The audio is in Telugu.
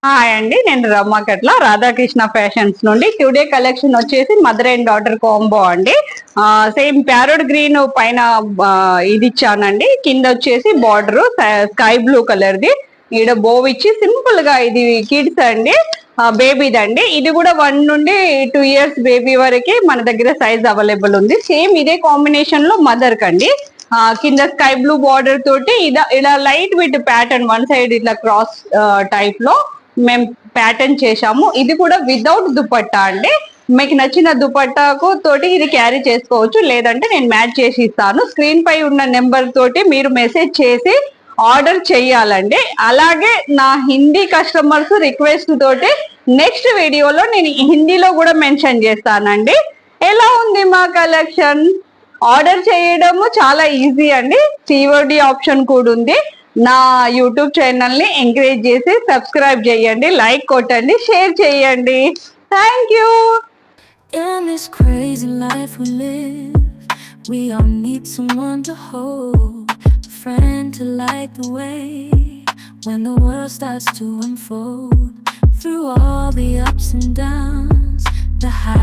హాయ్ అండి, నేను రమ్మకట్ల రాధాకృష్ణ ఫ్యాషన్స్ నుండి. టుడే కలెక్షన్ వచ్చేసి మదర్ అండ్ డాటర్ కాంబో అండి. సేమ్ ప్యారోడ్ గ్రీన్ పైన ఇది ఇచ్చానండి. కింద వచ్చేసి border sky blue colour the. ఈడ బోవ్ ఇచ్చి సింపుల్ గా ఇది కిడ్స్ అండి, బేబీదండి. ఇది కూడా 1 నుండి 2 ఇయర్స్ బేబీ వరకు మన దగ్గర సైజ్ అవైలబుల్ ఉంది. సేమ్ ఇదే కాంబినేషన్ లో మదర్ కండి. కింద స్కై బ్లూ బార్డర్ తోటి ఇలా light with pattern one side ఇట్లా క్రాస్ టైప్ లో మేము ప్యాటర్న్ చేశాము. ఇది కూడా వితౌట్ దుపట్టా అండి. మీకు నచ్చిన దుపట్టాకు తోటి ఇది క్యారీ చేసుకోవచ్చు, లేదంటే నేను మ్యాచ్ చేసి ఇస్తాను. స్క్రీన్ పై ఉన్న నెంబర్ తోటి మీరు మెసేజ్ చేసి ఆర్డర్ చెయ్యాలండి. అలాగే నా హిందీ కస్టమర్స్ రిక్వెస్ట్ తోటి నెక్స్ట్ వీడియోలో నేను హిందీలో కూడా మెన్షన్ చేస్తానండి. ఎలా ఉంది మా కలెక్షన్? ఆర్డర్ చేయడము చాలా ఈజీ అండి. సిఓడి ఆప్షన్ కూడా ఉంది. నా యూట్యూబ్ ఛానల్ ని ఎంకరేజ్ చేసి సబ్స్క్రైబ్ చేయండి, లైక్ కొట్టండి, షేర్ చేయండి. Thank you. In this crazy life we live, we all need someone to hold, a friend to light the way when the world starts to unfold. Through all the ups and downs, the highs